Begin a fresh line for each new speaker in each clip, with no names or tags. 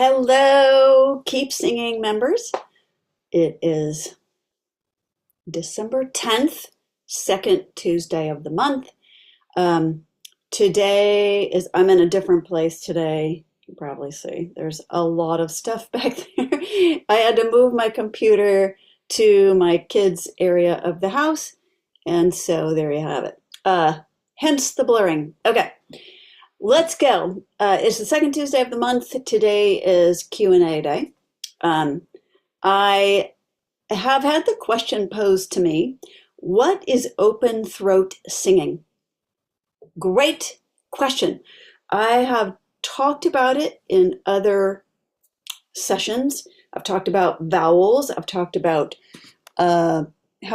Hello, Keep Singing members. It is December 10th, second Tuesday of the month. I'm in a different place today. You can probably see there's a lot of stuff back there. I had to move my computer to my kids' area of the house, and so there you have it. Hence the blurring. Okay. Let's go. It's the second Tuesday of the month. Today is Q&A day. I have had the question posed to me, what is open throat singing? Great question. I have talked about it in other sessions. I've talked about vowels. I've talked about how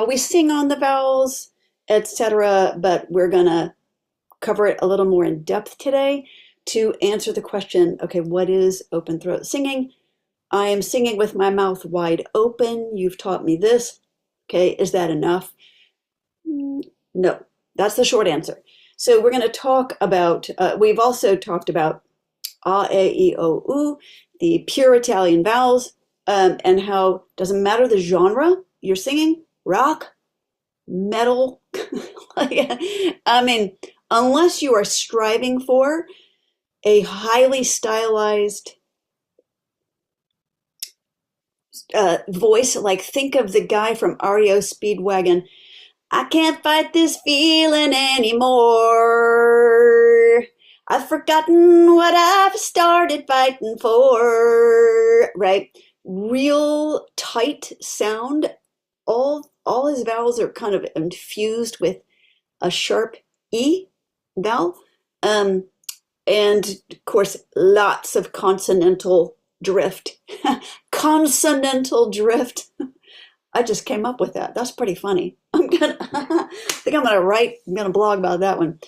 we sing on the vowels, etc. But we're going to cover it a little more in depth today to answer the question, okay, what is open throat singing? I am singing with my mouth wide open. You've taught me this. Okay, is that enough? No, that's the short answer. So we're going to talk about, we've also talked about a, e, o, u, the pure Italian vowels, and how doesn't matter the genre you're singing, rock, metal, I mean, unless you are striving for a highly stylized voice, like think of the guy from REO Speedwagon, I can't fight this feeling anymore. I've forgotten what I've started fighting for, right? Real tight sound. All his vowels are kind of infused with a sharp E vowel. And of course, lots of consonantal drift. Consonantal drift. I just came up with that. That's pretty funny. I think I'm gonna blog about that one.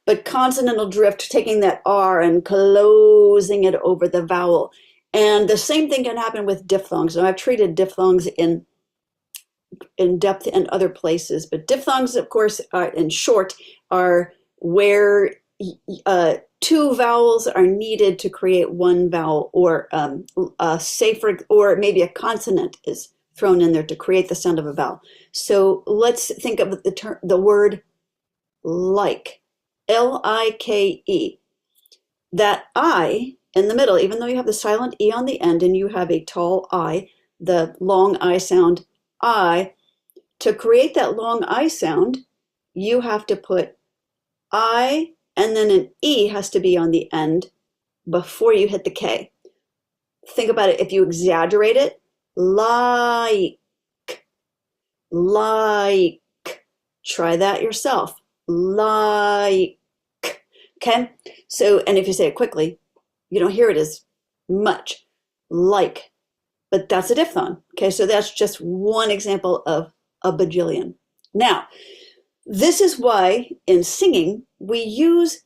But consonantal drift, taking that R and closing it over the vowel. And the same thing can happen with diphthongs. And I've treated diphthongs in depth in other places, but diphthongs, of course, in short, are where two vowels are needed to create one vowel, or or maybe a consonant is thrown in there to create the sound of a vowel. So let's think of the word like, L-I-K-E. That I in the middle, even though you have the silent E on the end and you have a tall I, the long I sound, I, to create that long I sound, you have to put I, and then an E has to be on the end before you hit the K. Think about it. If you exaggerate it, like. Try that yourself. Like. Okay? So, and if you say it quickly, you don't hear it as much. Like. But that's a diphthong. Okay, so that's just one example of a bajillion. Now, this is why in singing we use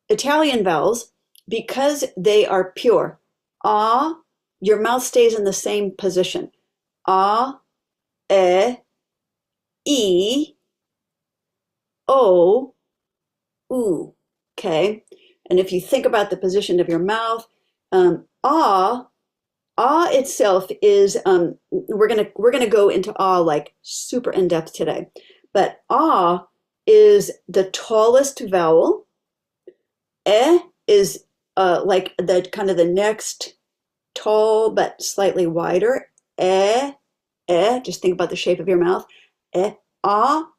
Italian vowels, because they are pure. Ah, your mouth stays in the same position. Ah, e, o, u. Okay, and if you think about the position of your mouth, ah itself is, we're gonna go into ah like super in depth today, but ah is the tallest vowel. Is like the kind of the next tall but slightly wider. Just think about the shape of your mouth. Ah,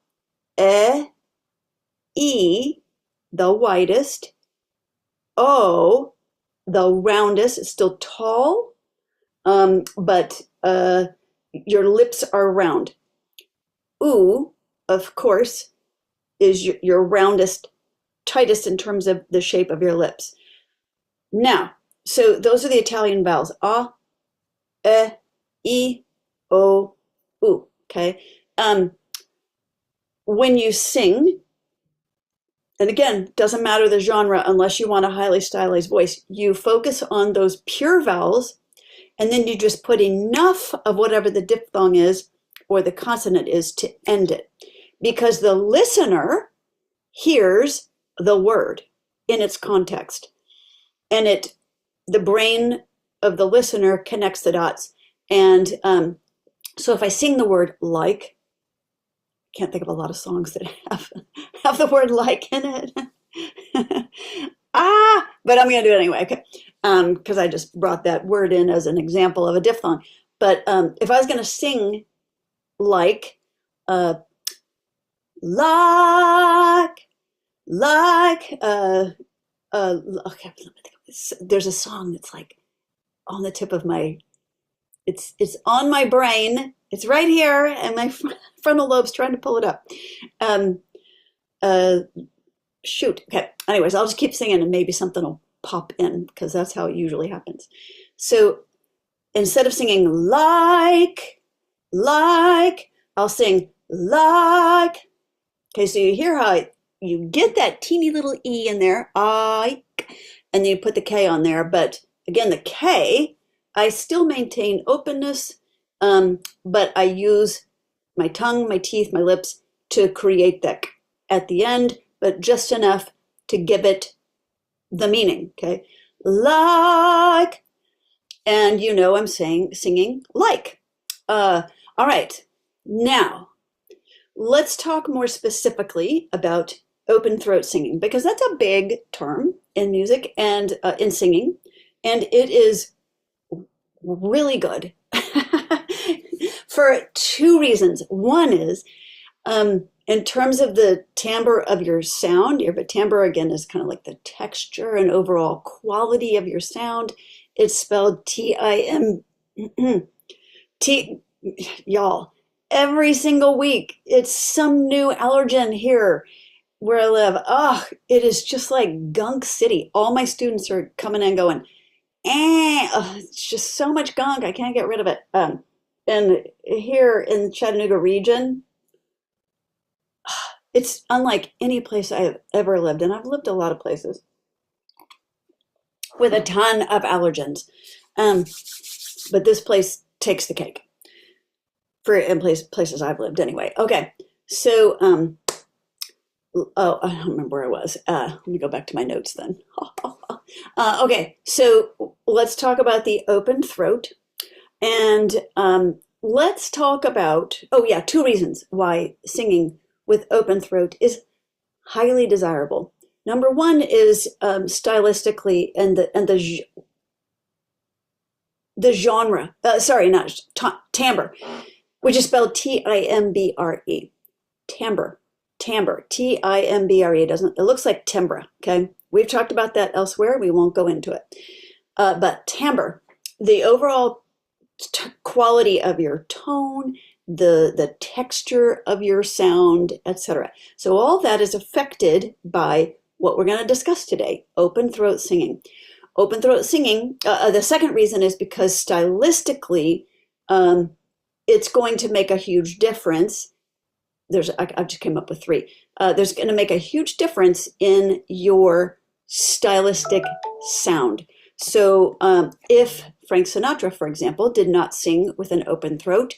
e, the widest. O, the roundest. It's still tall. But your lips are round. U, of course, is your roundest, tightest in terms of the shape of your lips. Now, so those are the Italian vowels. A, e, o, u. Okay. When you sing, and again, doesn't matter the genre unless you want a highly stylized voice, you focus on those pure vowels, and then you just put enough of whatever the diphthong is or the consonant is to end it. Because the listener hears the word in its context. And the brain of the listener connects the dots. And so if I sing the word like, can't think of a lot of songs that have the word like in it. But I'm going to do it anyway, okay? Because I just brought that word in as an example of a diphthong. But if I was going to sing like, uh, like, okay, there's a song that's like on the tip of my, it's on my brain. It's right here, and my frontal lobe's trying to pull it up. Um, uh, Shoot. Okay. Anyways, I'll just keep singing, and maybe something will pop in because that's how it usually happens. So instead of singing like, I'll sing like. Okay, so you hear how you get that teeny little E in there, I, and then you put the K on there. But again, the K, I still maintain openness, but I use my tongue, my teeth, my lips to create that K at the end, but just enough to give it the meaning, okay? Like, and you know I'm singing like. All right, now let's talk more specifically about open throat singing, because that's a big term in music and in singing, and it is really good for two reasons. One is in terms of the timbre of your sound. Your timbre, again, is kind of like the texture and overall quality of your sound. It's spelled T-I-M, T, y'all. Every single week, it's some new allergen here where I live. Oh, it is just like gunk city. All my students are coming in going, it's just so much gunk. I can't get rid of it. And here in the Chattanooga region, it's unlike any place I've ever lived. And I've lived a lot of places with a ton of allergens. But this place takes the cake for in places I've lived anyway. Okay, so I don't remember where I was. Let me go back to my notes then. Okay, so let's talk about the open throat, and let's talk about, oh yeah, two reasons why singing with open throat is highly desirable. Number one is stylistically and the genre. Sorry, not timbre, which is spelled T-I-M-B-R-E. Timbre, T-I-M-B-R-E. It looks like timbre, okay? We've talked about that elsewhere. We won't go into it. But timbre, the overall quality of your tone, the texture of your sound, etc. So all that is affected by what we're going to discuss today, open throat singing. Open throat singing, the second reason is because stylistically, it's going to make a huge difference. I just came up with three. There's going to make a huge difference in your stylistic sound. So if Frank Sinatra, for example, did not sing with an open throat,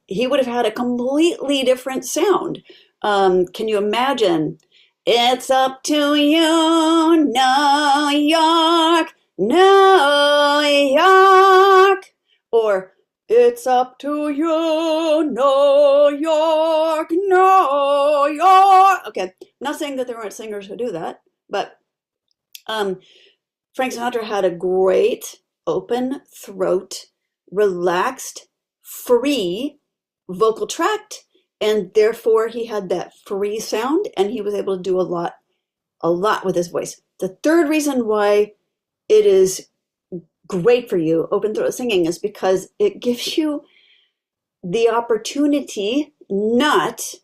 he would have had a completely different sound. Can you imagine? It's up to you, New York, New York. Or it's up to you, New York, New York. Okay, I'm not saying that there aren't singers who do that, but Frank Sinatra had a great open throat, relaxed, free vocal tract, and therefore he had that free sound, and he was able to do a lot with his voice. The third reason why it is great for you, open throat singing, is because it gives you the opportunity not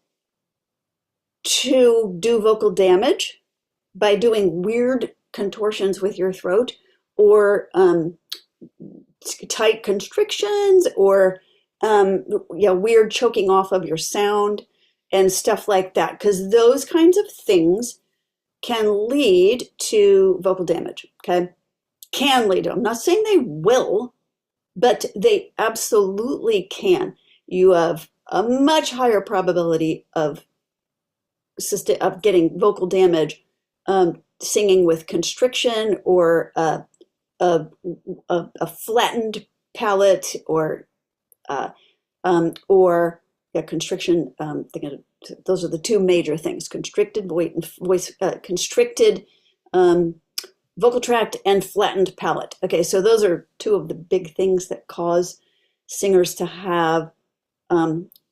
to do vocal damage by doing weird contortions with your throat, or tight constrictions, or weird choking off of your sound and stuff like that, because those kinds of things can lead to vocal damage. Okay, can lead to. I'm not saying they will, but they absolutely can. You have a much higher probability of getting vocal damage singing with constriction or a, a flattened palate, uh, or yeah, constriction. Those are the two major things: constricted constricted um, vocal tract and flattened palate. Okay, so those are two of the big things that cause singers to have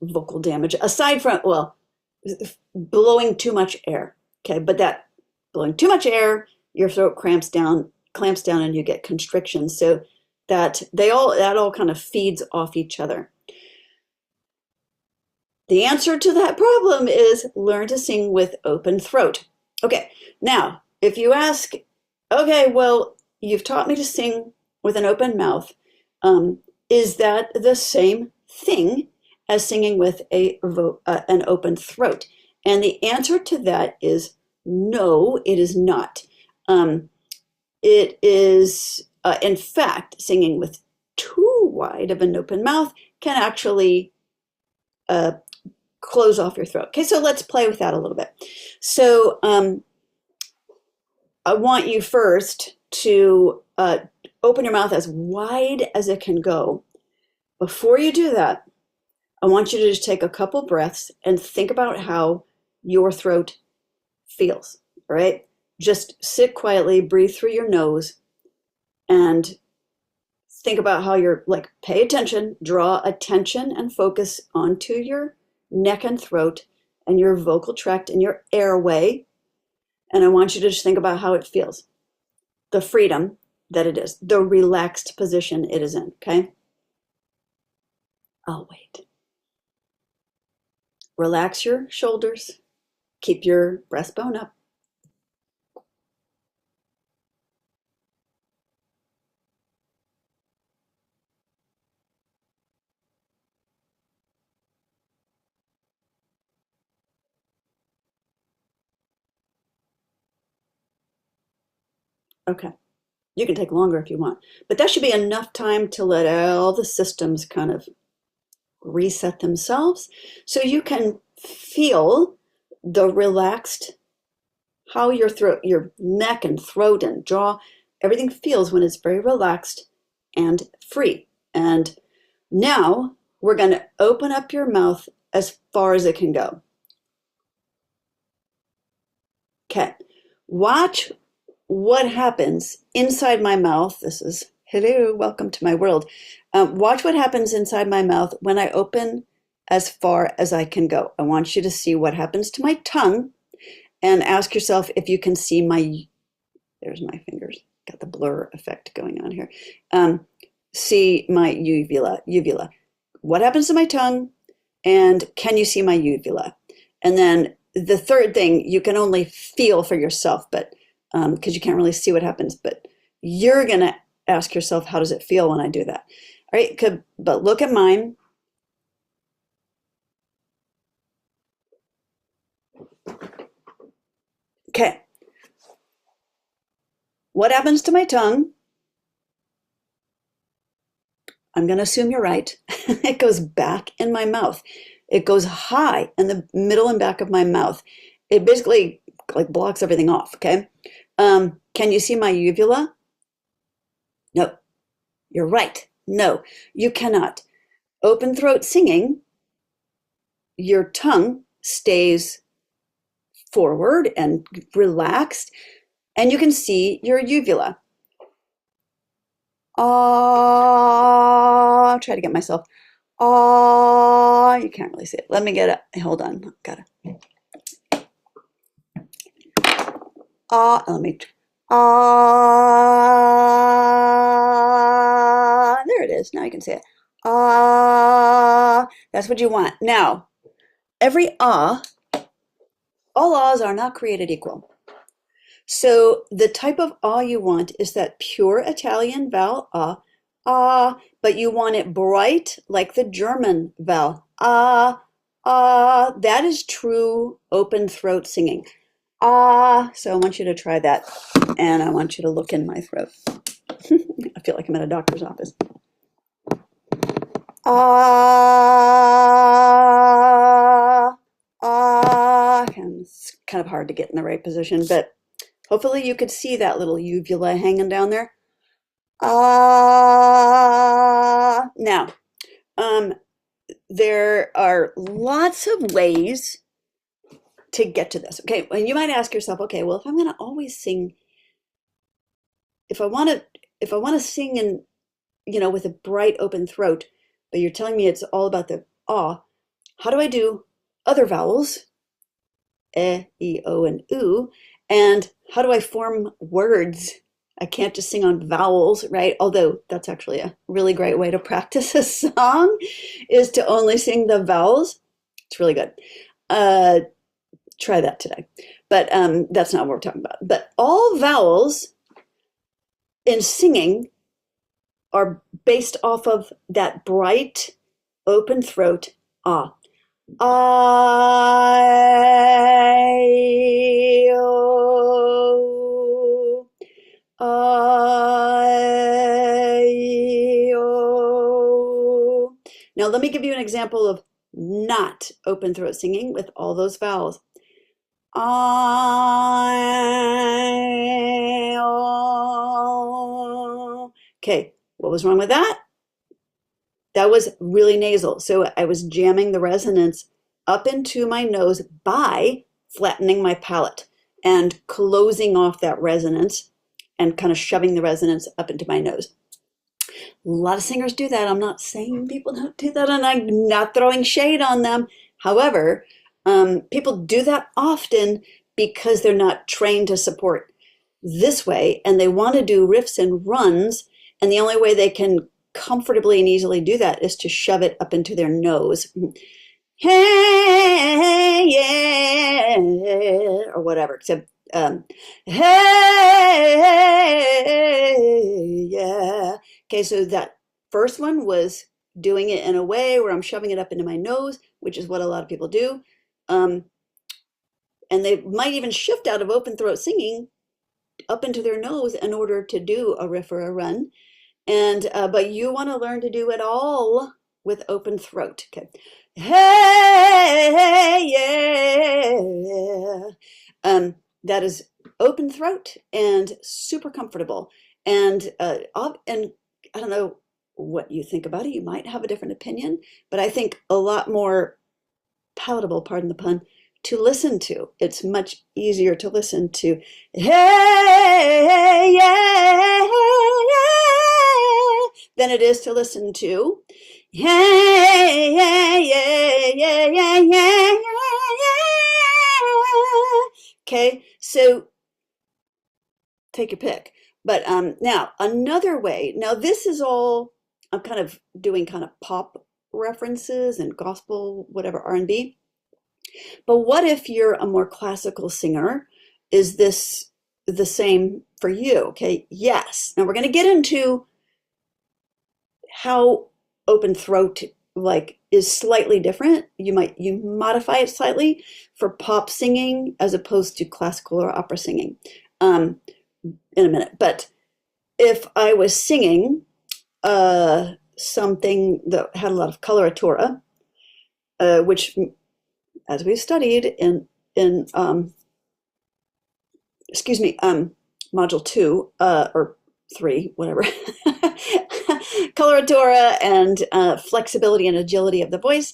vocal damage. Aside from, well, blowing too much air. Okay, but that blowing too much air, your throat clamps down, and you get constriction. So that all kind of feeds off each other. The answer to that problem is learn to sing with open throat. Okay, now if you ask, okay, well, you've taught me to sing with an open mouth. Is that the same thing as singing with an open throat? And the answer to that is no, it is not. It is, in fact, singing with too wide of an open mouth can actually uh, close off your throat. Okay, so let's play with that a little bit. So I want you first to open your mouth as wide as it can go. Before you do that, I want you to just take a couple breaths and think about how your throat feels, right? Just sit quietly, breathe through your nose, and think about how you're like, pay attention, draw attention and focus onto your neck and throat and your vocal tract and your airway. And I want you to just think about how it feels, the freedom that it is, the relaxed position it is in, okay? I'll wait. Relax your shoulders, keep your breastbone up. Okay. You can take longer if you want, but that should be enough time to let all the systems kind of reset themselves so you can feel the relaxed, how your throat, your neck and throat and jaw, everything feels when it's very relaxed and free. And now we're going to open up your mouth as far as it can go. Okay, watch what happens inside my mouth. This is, hello, welcome to my world. Watch what happens inside my mouth when I open as far as I can go. I want you to see what happens to my tongue and ask yourself if you can see there's my fingers, got the blur effect going on here. See my uvula. What happens to my tongue? And can you see my uvula? And then the third thing, you can only feel for yourself, but because you can't really see what happens, but you're going to ask yourself, how does it feel when I do that? All right, but look at mine. Okay. What happens to my tongue? I'm going to assume you're right. It goes back in my mouth. It goes high in the middle and back of my mouth. It basically like blocks everything off, okay? Can you see my uvula? No, you're right. No, you cannot. Open throat singing, your tongue stays forward and relaxed, and you can see your uvula. I'll try to get myself. You can't really see it. Let me get it. Hold on. Gotta. Let me. There it is. Now you can see it. That's what you want. Now, every all ahs are not created equal. So the type of ah you want is that pure Italian vowel but you want it bright like the German vowel That is true open throat singing. So I want you to try that, and I want you to look in my throat. I feel like I'm at a doctor's office. And it's kind of hard to get in the right position, but hopefully you could see that little uvula hanging down there. Ah. Now, there are lots of ways to get to this. Okay, and you might ask yourself, okay, well, if I'm going to always sing, if I want to, if I want to sing in, with a bright open throat, but you're telling me it's all about the ah, how do I do other vowels, e, o, and u, and how do I form words? I can't just sing on vowels, right? Although that's actually a really great way to practice a song, is to only sing the vowels. It's really good. Try that today. But that's not what we're talking about. But all vowels in singing are based off of that bright, open throat, ah. I, o, I, o. Now let me give you an example of not open throat singing with all those vowels. I, o. Okay, what was wrong with that? That was really nasal. So I was jamming the resonance up into my nose by flattening my palate and closing off that resonance and kind of shoving the resonance up into my nose. A lot of singers do that. I'm not saying people don't do that, and I'm not throwing shade on them. However, people do that often because they're not trained to support this way, and they want to do riffs and runs, and the only way they can comfortably and easily do that is to shove it up into their nose. Hey, yeah, or whatever, except hey, yeah. Okay, so that first one was doing it in a way where I'm shoving it up into my nose, which is what a lot of people do. And they might even shift out of open throat singing up into their nose in order to do a riff or a run. And but you want to learn to do it all with open throat. Okay. Hey, yeah. That is open throat and super comfortable. And I don't know what you think about it. You might have a different opinion, but I think a lot more palatable, pardon the pun, to listen to. It's much easier to listen to. Hey, yeah, than it is to listen to. Hey, yeah, yeah, yeah, yeah, yeah, yeah. Okay, so take your pick. But now another way. Now this is all I'm kind of doing kind of pop references and gospel, whatever, R&B. But what if you're a more classical singer? Is this the same for you? Okay, yes. Now we're going to get into how open throat is slightly different. You modify it slightly for pop singing as opposed to classical or opera singing in a minute. But if I was singing something that had a lot of coloratura, which, as we studied in module 2 or 3, whatever, coloratura and flexibility and agility of the voice.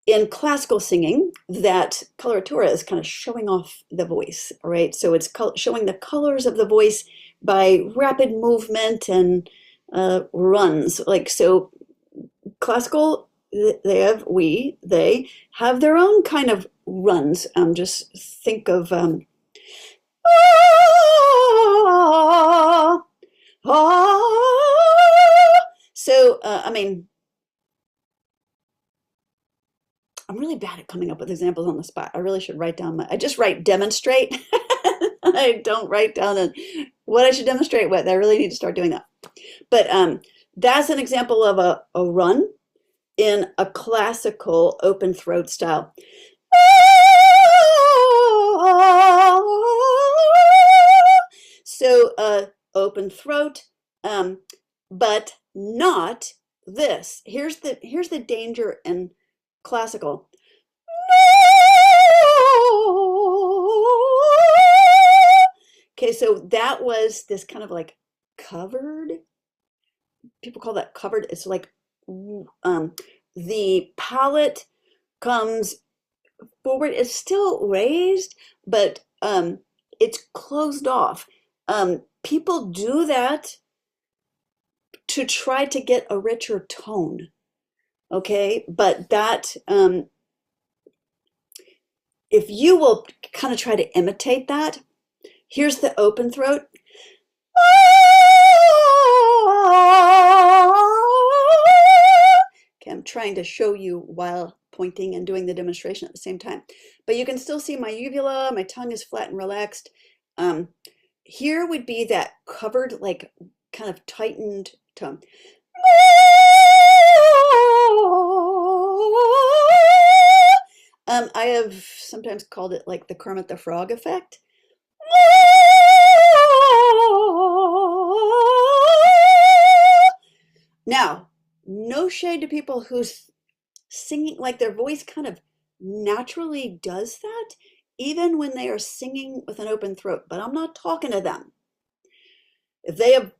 In classical singing, that coloratura is kind of showing off the voice, right? So it's showing the colors of the voice by rapid movement and runs. So classical, they have their own kind of runs. Just think of so I mean, I'm really bad at coming up with examples on the spot. I really should write down I just write demonstrate. I don't write down what I should demonstrate with. I really need to start doing that. But that's an example of a run in a classical open throat style. So open throat, but not this. Here's the danger in classical. Okay, Okay, so that was this kind of like covered, people call that covered. It's like the palate comes forward. It's still raised, but it's closed off. People do that to try to get a richer tone. Okay, but that if you will kind of try to imitate that, here's the open throat. Okay, I'm trying to show you while pointing and doing the demonstration at the same time. But you can still see my uvula, my tongue is flat and relaxed. Here would be that covered, like kind of tightened tone. I have sometimes called it like the Kermit the Frog effect. Now, no shade to people who's singing, like their voice kind of naturally does that, even when they are singing with an open throat, but I'm not talking to them. If they have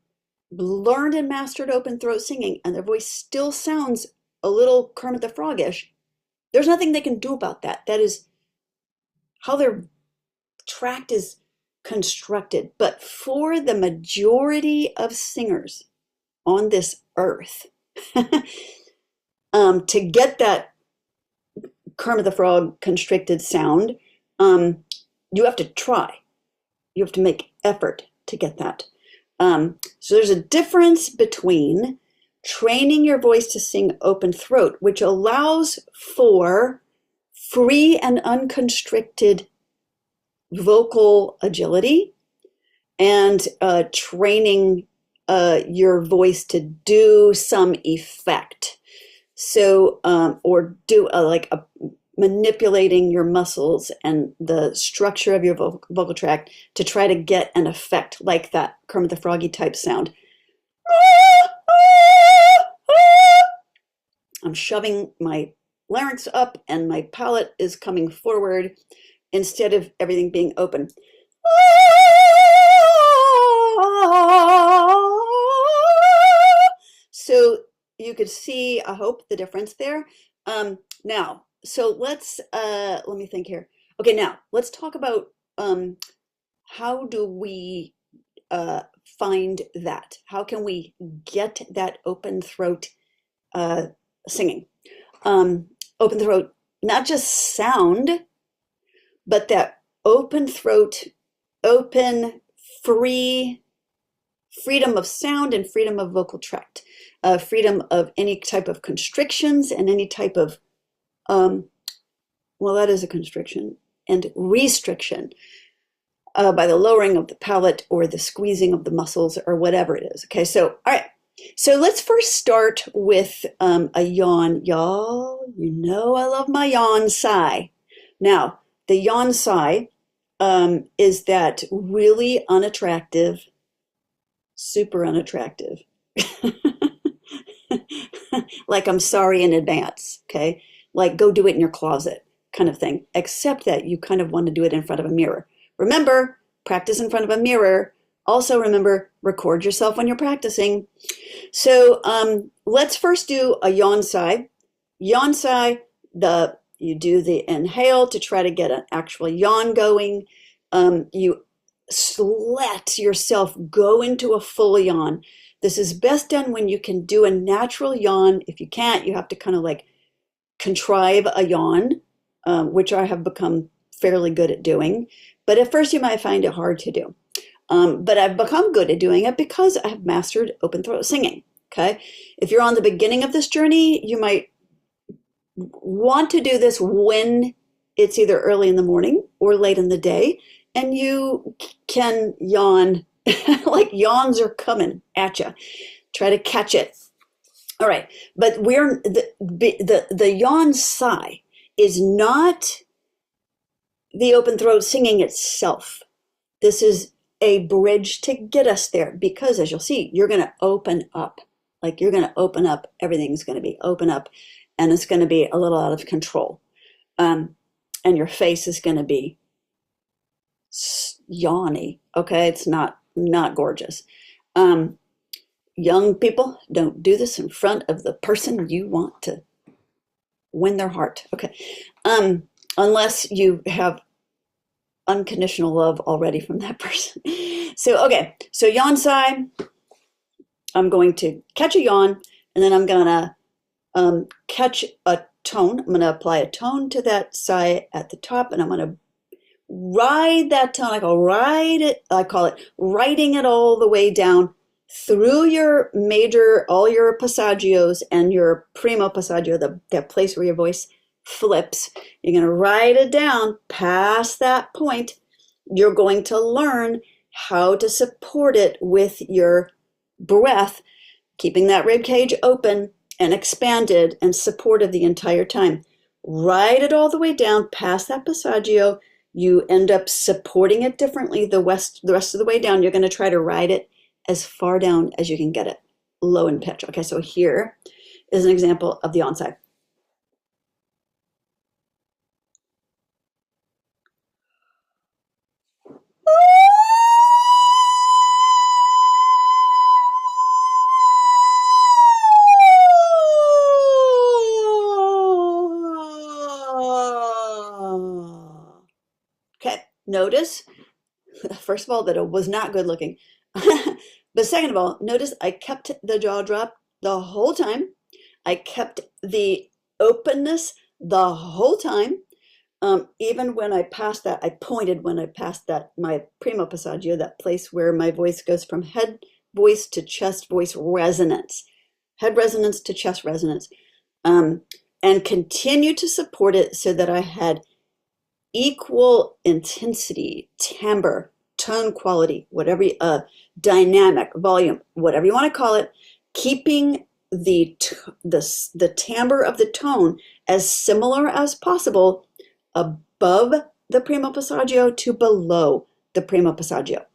learned and mastered open throat singing and their voice still sounds a little Kermit the Frog-ish, there's nothing they can do about that. That is how their tract is constructed. But for the majority of singers on this earth, to get that Kermit the Frog constricted sound, you have to try. You have to make effort to get that. So there's a difference between training your voice to sing open throat, which allows for free and unconstricted vocal agility, and training your voice to do some effect. So, or do manipulating your muscles and the structure of your vocal tract to try to get an effect like that Kermit the Froggy type sound. I'm shoving my larynx up and my palate is coming forward instead of everything being open. So you could see, I hope, the difference there. Now, so let me think here. Okay, now let's talk about how do we find that? How can we get that open throat singing? Open throat, not just sound, but that open throat, open, freedom of sound and freedom of vocal tract, freedom of any type of constrictions and any type of, well, that is a constriction, and restriction by the lowering of the palate or the squeezing of the muscles or whatever it is. Okay, so, all right. So let's first start with a yawn. Y'all, you know I love my yawn sigh. Now, the yawn sigh is that really unattractive, super unattractive, like I'm sorry in advance, okay? Like go do it in your closet kind of thing, except that you kind of want to do it in front of a mirror. Remember, practice in front of a mirror. Also remember, record yourself when you're practicing. So let's first do a yawn sigh. Yawn sigh, you do the inhale to try to get an actual yawn going. You let yourself go into a full yawn. This is best done when you can do a natural yawn. If you can't, you have to kind of like contrive a yawn, which I have become fairly good at doing. But at first you might find it hard to do. But I've become good at doing it because I have mastered open throat singing. Okay. If you're on the beginning of this journey, you might want to do this when it's either early in the morning or late in the day, and you can yawn like yawns are coming at you. Try to catch it. All right. But the yawn sigh is not the open throat singing itself. This is a bridge to get us there because, as you'll see, you're going to open up. Like you're going to open up. Everything's going to be open up, and it's going to be a little out of control. And your face is going to be yawny. Okay, it's not gorgeous. Um, Young people, don't do this in front of the person you want to win their heart. Okay. Um, Unless you have unconditional love already from that person. So, okay. So yawn sigh, I'm going to catch a yawn and then I'm going to catch a tone. I'm going to apply a tone to that sigh at the top and I'm going to ride that tone. I call it riding it all the way down through your major, all your passagios and your primo passaggio, that place where your voice flips. You're going to ride it down past that point. You're going to learn how to support it with your breath, keeping that rib cage open and expanded and supported the entire time. Ride it all the way down past that passaggio. You end up supporting it differently the rest of the way down. You're going to try to ride it as far down as you can get it, low in pitch. Okay, so here is an example of the onside. Okay, notice, first of all, that it was not good looking. But second of all, notice I kept the jaw drop the whole time. I kept the openness the whole time. Even when I passed that, I pointed when I passed that, my primo passaggio, that place where my voice goes from head voice to chest voice resonance, head resonance to chest resonance, and continue to support it so that I had equal intensity, timbre, tone quality, whatever, dynamic, volume, whatever you want to call it, keeping the timbre of the tone as similar as possible above the primo passaggio to below the primo passaggio.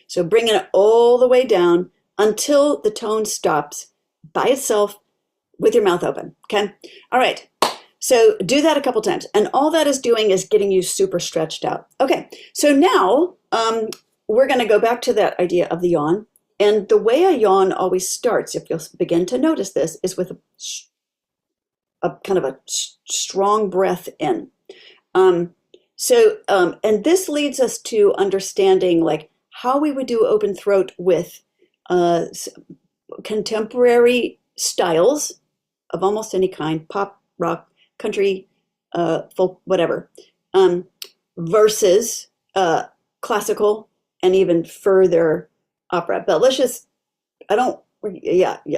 So bringing it all the way down until the tone stops by itself with your mouth open. Okay? All right. So do that a couple times. And all that is doing is getting you super stretched out. Okay. So now we're going to go back to that idea of the yawn. And the way a yawn always starts, if you'll begin to notice this, is with a kind of a strong breath in. And this leads us to understanding like how we would do open throat with contemporary styles of almost any kind, pop, rock, country, folk, whatever, versus classical and even further opera. But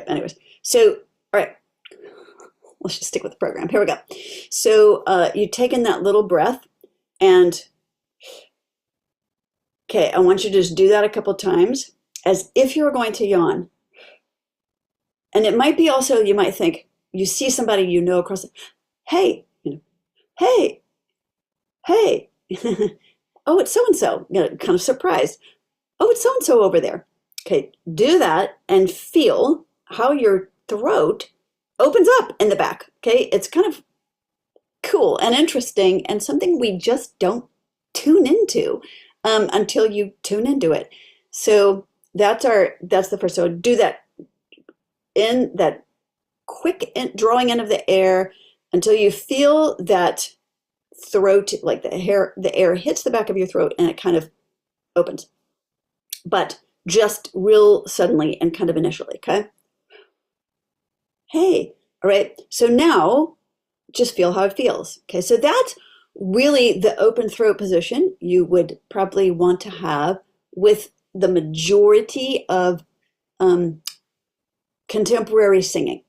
anyways. So, all right, let's just stick with the program. Here we go. So you take in that little breath and, okay, I want you to just do that a couple times as if you're going to yawn. And it might be also, you might think, you see somebody you know across the, hey, hey, hey, oh, it's so-and-so, kind of surprised. Oh, it's so-and-so over there. Okay, do that and feel how your throat opens up in the back. Okay, it's kind of cool and interesting and something we just don't tune into until you tune into it. So that's the first. So do that in that quick drawing in of the air until you feel that throat, like the air hits the back of your throat and it kind of opens, but just real suddenly and kind of initially. Okay. Hey, all right. So now just feel how it feels. Okay. So that's really the open throat position you would probably want to have with the majority of contemporary singing.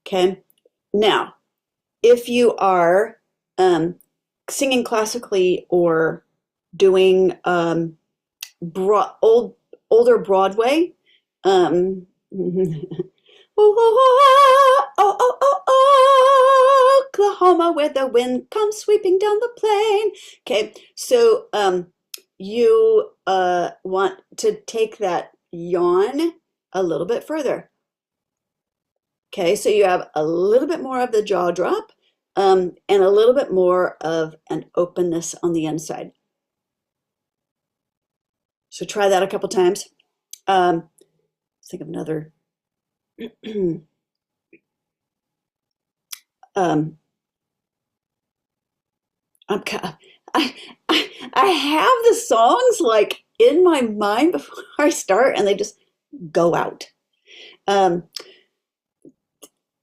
Okay. Now, if you are singing classically or doing older Broadway, Oklahoma, where the wind comes sweeping down the plain. Okay, so you want to take that yawn a little bit further. Okay, so you have a little bit more of the jaw drop and a little bit more of an openness on the inside. So try that a couple times. Let's think of another. um, I'm I, I have the songs like in my mind before I start, and they just go out. Um,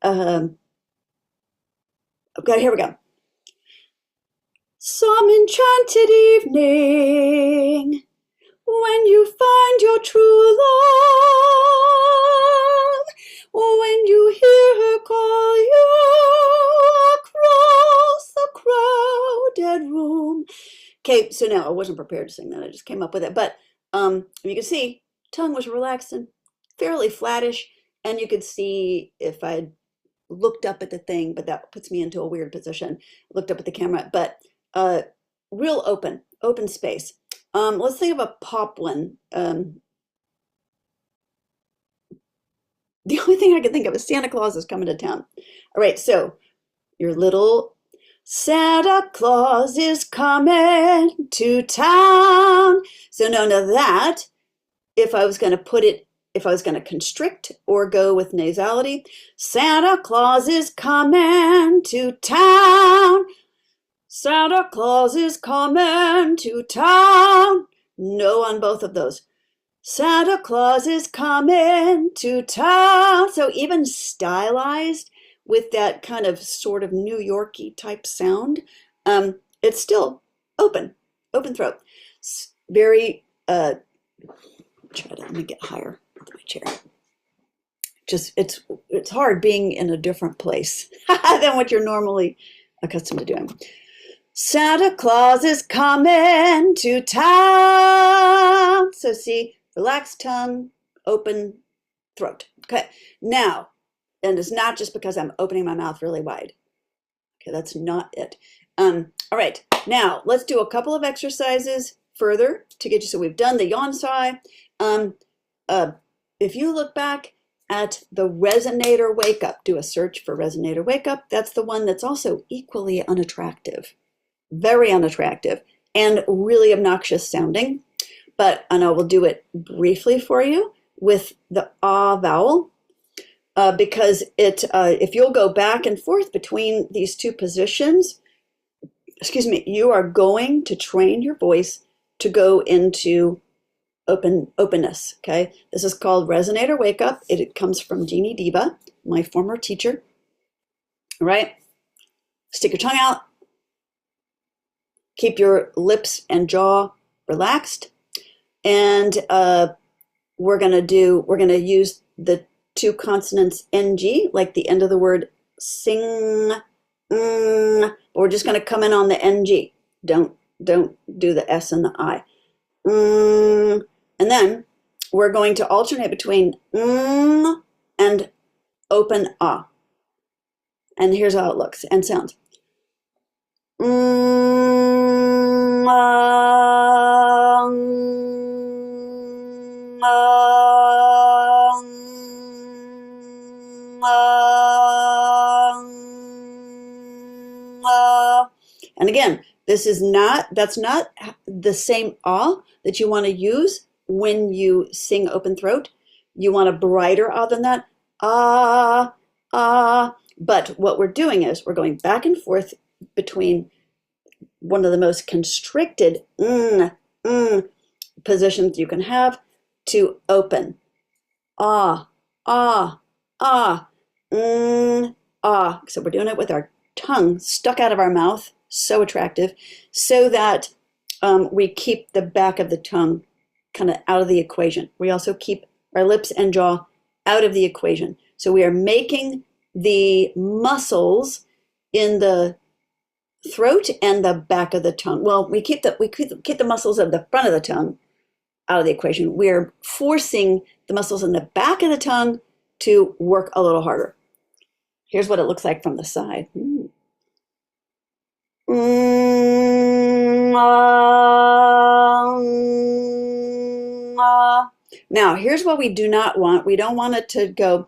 um, okay, here we go. Some enchanted evening, when you find your true love, when you hear her call you across the crowded room. Okay, so now I wasn't prepared to sing that. I just came up with it. But you can see, tongue was relaxed and fairly flattish. And you could see if I looked up at the thing, but that puts me into a weird position, looked up at the camera, but real open space. Let's think of a pop one. The only thing I can think of is Santa Claus is coming to town. All right, so your little Santa Claus is coming to town. So none of that, if I was going to put it, if I was going to constrict or go with nasality, Santa Claus is coming to town. Santa Claus is coming to town. No on both of those. Santa Claus is coming to town. So even stylized with that kind of sort of New Yorky type sound, it's still open throat. Very, let me get higher with my chair. Just, it's hard being in a different place than what you're normally accustomed to doing. Santa Claus is coming to town. So see, relaxed tongue, open throat. Okay, now, and it's not just because I'm opening my mouth really wide. Okay, that's not it. All right, now let's do a couple of exercises further to get you. So we've done the yawn sigh. If you look back at the resonator wake up, do a search for resonator wake up. That's the one that's also equally unattractive. Very unattractive and really obnoxious sounding, but I will do it briefly for you with the ah vowel because if you'll go back and forth between these two positions, you are going to train your voice to go into openness. Okay, this is called resonator wake up. It comes from Jeannie Diva, my former teacher. All right, stick your tongue out. Keep your lips and jaw relaxed. And we're going to use the two consonants NG, like the end of the word sing. We're just going to come in on the NG. Don't do the S and the I. And then we're going to alternate between and open ah. And here's how it looks and sounds. And again, that's not the same ah that you want to use when you sing open throat. You want a brighter ah than that. Ah, ah. But what we're doing is we're going back and forth between one of the most constricted positions you can have to open. Ah, ah, ah, ah. So we're doing it with our tongue stuck out of our mouth, so attractive, so that we keep the back of the tongue kind of out of the equation. We also keep our lips and jaw out of the equation. So we are making the muscles in the throat and the back of the tongue. Well, we keep the muscles of the front of the tongue out of the equation. We're forcing the muscles in the back of the tongue to work a little harder. Here's what it looks like from the side. Now, here's what we do not want. We don't want it to go.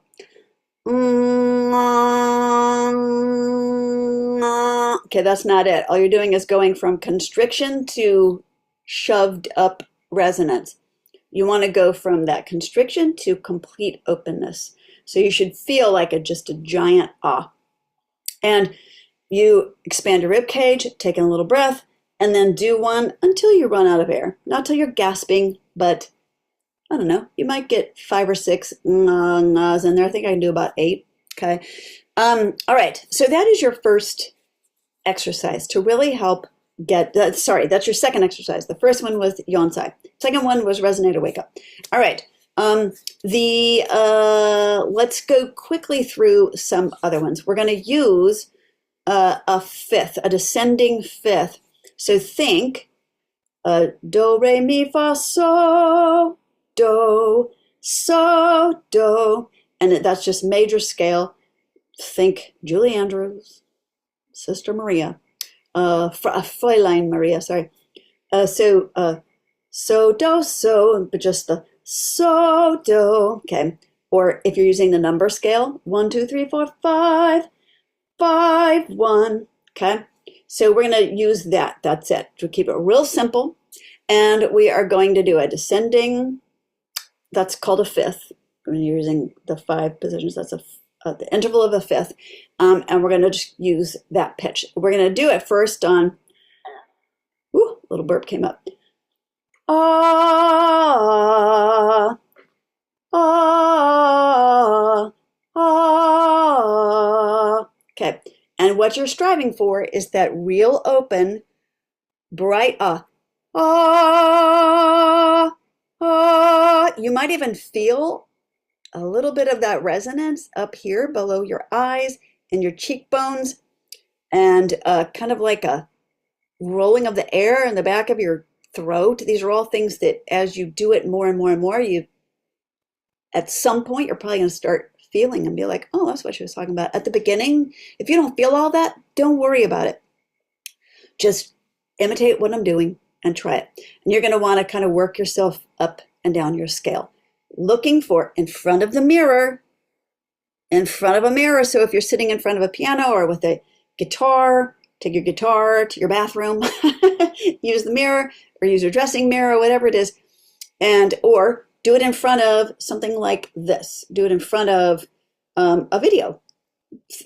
Okay, that's not it. All you're doing is going from constriction to shoved up resonance. You want to go from that constriction to complete openness. So you should feel like just a giant ah. And you expand your rib cage, take in a little breath, and then do one until you run out of air. Not till you're gasping, but I don't know, you might get 5 or 6 nas in there. I think I can do about 8. Okay. All right. So that is your first exercise to really help get that. Sorry, that's your second exercise. The first one was yonsai. Second one was resonate or wake up. All right. Let's go quickly through some other ones. We're going to use a fifth, a descending fifth. So think do, re, mi, fa, so, do, and that's just major scale. Think Julie Andrews, Sister Maria, Fräulein Maria, sorry. So, do, so, but just the so, do, okay. Or if you're using the number scale, 1, 2, 3, 4, 5, 5, 1, okay. So we're going to use that. That's it. To keep it real simple. And we are going to do a descending, that's called a fifth. When you're using the 5 positions, that's the interval of a fifth. And we're going to just use that pitch. We're going to do it first on, ooh, little burp came up. Ah, ah, ah. Okay. And what you're striving for is that real open, bright ah. Ah, ah. You might even feel a little bit of that resonance up here below your eyes and your cheekbones, and kind of like a rolling of the air in the back of your throat. These are all things that as you do it more and more and more, at some point you're probably going to start feeling and be like, oh, that's what she was talking about. At the beginning, if you don't feel all that, don't worry about it. Just imitate what I'm doing and try it. And you're going to want to kind of work yourself up and down your scale. Looking for in front of the mirror, in front of a mirror. So if you're sitting in front of a piano or with a guitar, take your guitar to your bathroom, use the mirror or use your dressing mirror, whatever it is, or do it in front of something like this. Do it in front of a video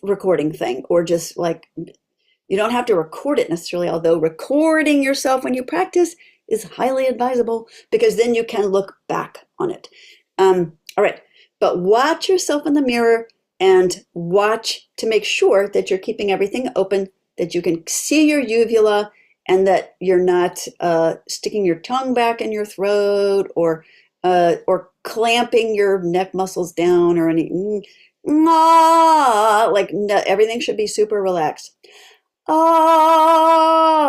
recording thing, or just like, you don't have to record it necessarily, although recording yourself when you practice is highly advisable because then you can look back on it. All right, but watch yourself in the mirror and watch to make sure that you're keeping everything open, that you can see your uvula, and that you're not sticking your tongue back in your throat or clamping your neck muscles down or any, like no, everything should be super relaxed. Ah,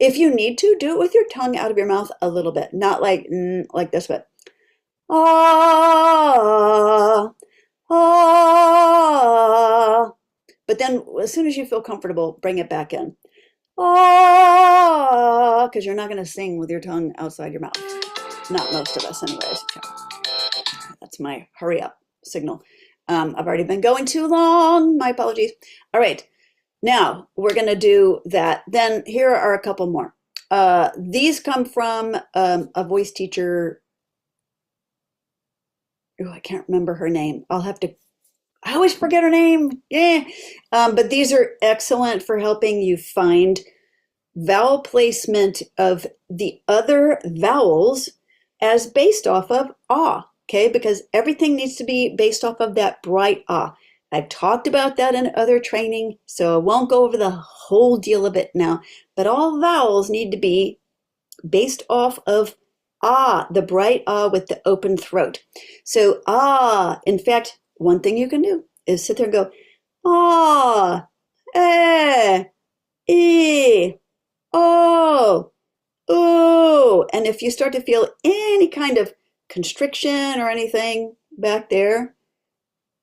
if you need to, do it with your tongue out of your mouth a little bit, not like this, but ah, ah. But then as soon as you feel comfortable, bring it back in. Ah, because you're not going to sing with your tongue outside your mouth. Not most of us, anyways. That's my hurry up signal. I've already been going too long. My apologies. All right. Now we're going to do that. Then here are a couple more. These come from a voice teacher. Oh, I can't remember her name. I always forget her name. Yeah. But these are excellent for helping you find vowel placement of the other vowels as based off of ah. Okay, because everything needs to be based off of that bright ah. I've talked about that in other training, so I won't go over the whole deal of it now, but all vowels need to be based off of ah, the bright ah with the open throat. So ah, in fact, one thing you can do is sit there and go ah, eh, e, oh, ooh. And if you start to feel any kind of constriction or anything back there,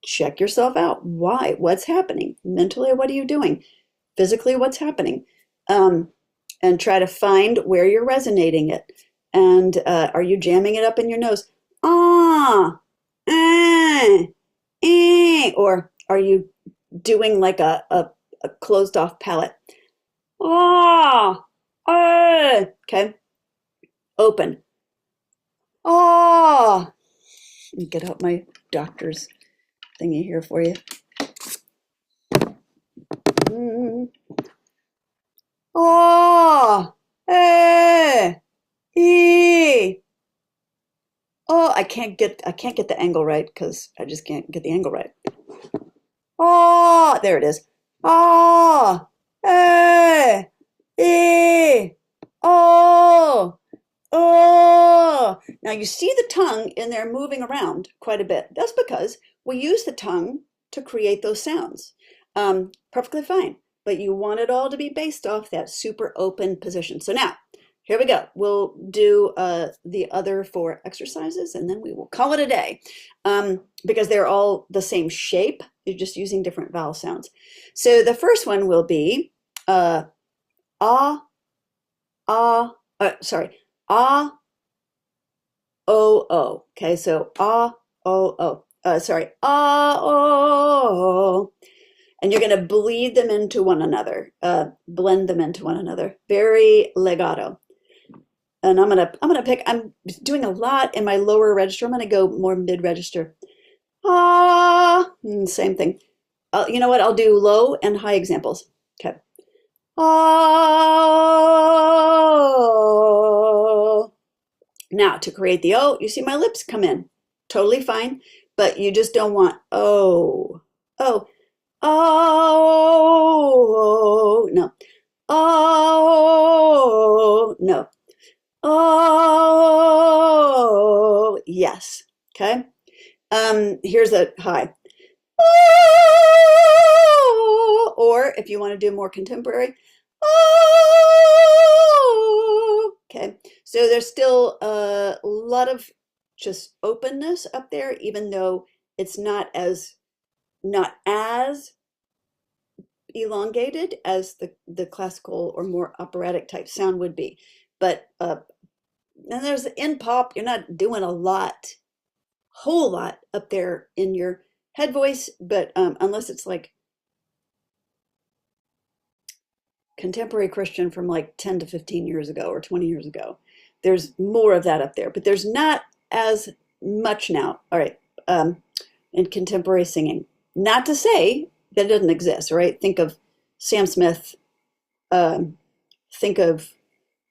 check yourself out. Why? What's happening? Mentally, what are you doing? Physically, what's happening? And try to find where you're resonating it. And are you jamming it up in your nose? Ah, or are you doing like a closed off palate? Ah, okay. Open. Ah. Let me get out my doctor's thingy here for you. Ah. Eh. E. Oh, I can't get the angle right because I just can't get the angle right. Ah, there it is. Ah. Eh. E. Oh. Oh, now you see the tongue in there moving around quite a bit. That's because we use the tongue to create those sounds. Perfectly fine, but you want it all to be based off that super open position. So now, here we go. We'll do the other four exercises and then we will call it a day because they're all the same shape. You're just using different vowel sounds. So the first one will be ah, sorry. Ah, o. Okay, so ah, o. Sorry, ah, o. And you're going to bleed them into one another, blend them into one another. Very legato. And I'm doing a lot in my lower register. I'm going to go more mid register. Ah, same thing. You know what? I'll do low and high examples. Okay. Ah. Now, to create the O, you see my lips come in. Totally fine, but you just don't want O. Oh, oh, no. Oh, no. Oh, yes. Okay. Here's a high. Oh, or if you want to do more contemporary, oh, okay. So there's still a lot of just openness up there, even though it's not as elongated as the classical or more operatic type sound would be. But and there's in pop, you're not doing whole lot up there in your head voice, but unless it's like contemporary Christian from like 10 to 15 years ago or 20 years ago. There's more of that up there, but there's not as much now. All right, in contemporary singing. Not to say that it doesn't exist, right? Think of Sam Smith, think of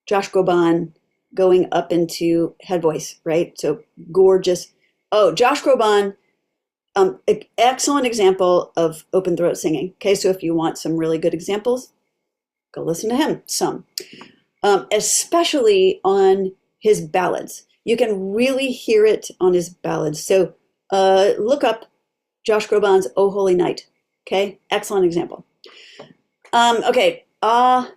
Josh Groban going up into head voice, right? So gorgeous. Oh, Josh Groban, excellent example of open throat singing. Okay, so if you want some really good examples, go listen to him some, especially on his ballads. You can really hear it on his ballads. So look up Josh Groban's "Oh Holy Night." Okay, excellent example. Okay, oh.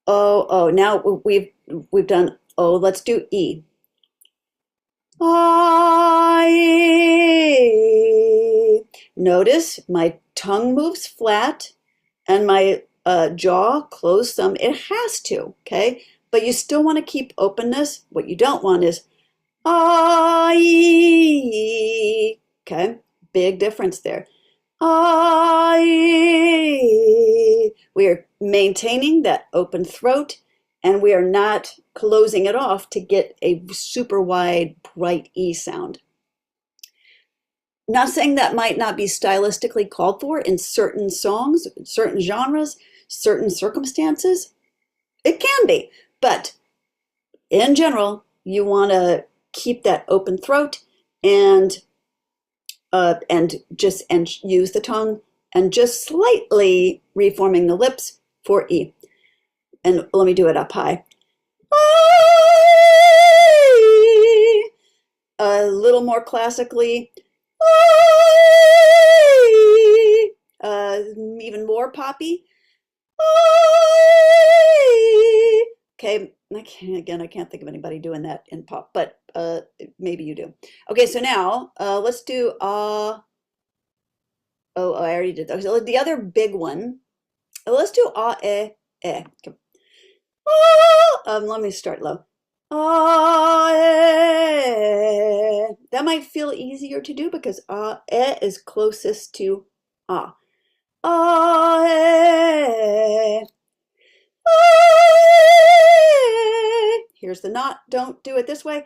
Now we've done O. Let's do E. I. Notice my tongue moves flat and my jaw closed some. It has to, okay? But you still want to keep openness. What you don't want is I. Okay, big difference there. I. We are maintaining that open throat and we are not closing it off to get a super wide, bright E sound. Not saying that might not be stylistically called for in certain songs, certain genres, certain circumstances. It can be, but in general, you want to keep that open throat and use the tongue and just slightly reforming the lips for E. And let me do it up high. A little more classically. Even more poppy. Okay, I can't think of anybody doing that in pop, but maybe you do. Okay, so now let's do oh, I already did that. So the other big one. Let's do eh. Let me start low. Eh. That might feel easier to do because eh is closest to ah. Eh. Eh. Here's the knot. Don't do it this way.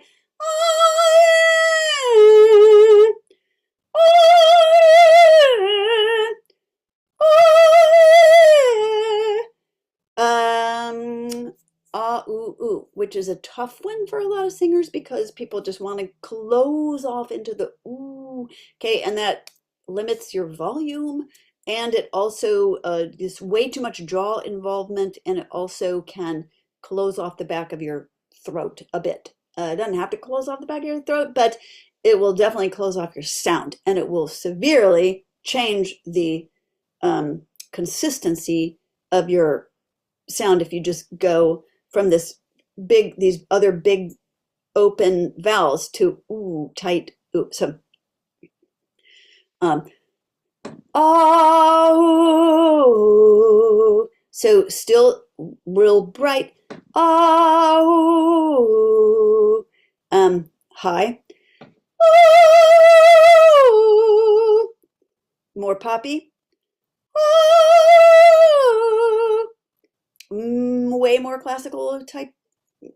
Ooh, ooh, which is a tough one for a lot of singers because people just want to close off into the ooh. Okay, and that limits your volume, and it also is way too much jaw involvement, and it also can close off the back of your throat a bit. It doesn't have to close off the back of your throat, but it will definitely close off your sound, and it will severely change the consistency of your sound if you just go from these other big open vowels to ooh, tight ooh. So um oh, so still real bright oh, high oh, more poppy oh, way more classical type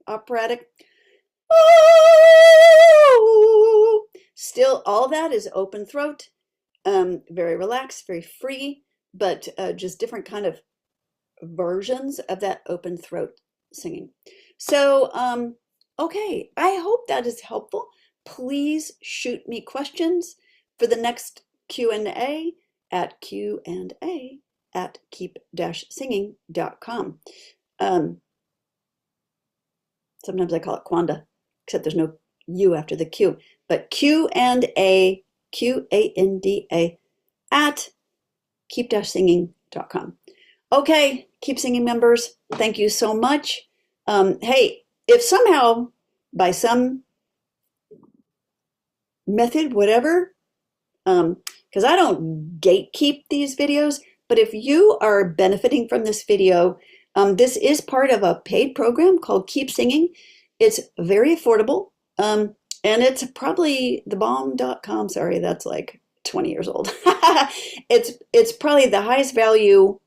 operatic oh. Still all that is open throat, very relaxed, very free, but just different kind of versions of that open throat singing. So okay, I hope that is helpful. Please shoot me questions for the next Q&A at keep-singing.com. Sometimes I call it Quanda, except there's no U after the Q. But Q&A, Q-A-N-D-A, at keep-singing.com. Okay, Keep Singing members, thank you so much. Hey, if somehow, by some method, whatever, because I don't gatekeep these videos, but if you are benefiting from this video, this is part of a paid program called Keep Singing. It's very affordable, and it's probably thebomb.com. Sorry, that's like 20 years old. It's probably the highest value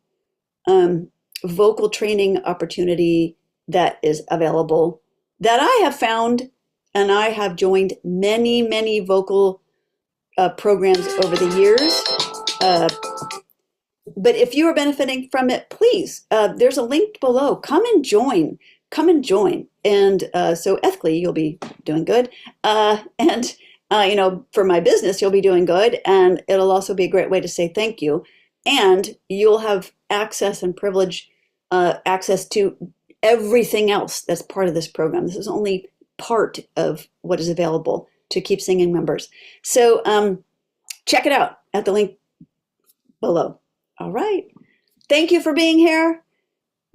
vocal training opportunity that is available that I have found, and I have joined many vocal programs over the years. But if you are benefiting from it, please, there's a link below. Come and join. Come and join. And so ethically, you'll be doing good. And for my business, you'll be doing good. And it'll also be a great way to say thank you. And you'll have access and privilege, access to everything else that's part of this program. This is only part of what is available to Keep Singing members. So check it out at the link below. All right. Thank you for being here.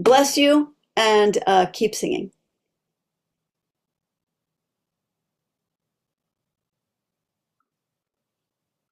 Bless you, and keep singing.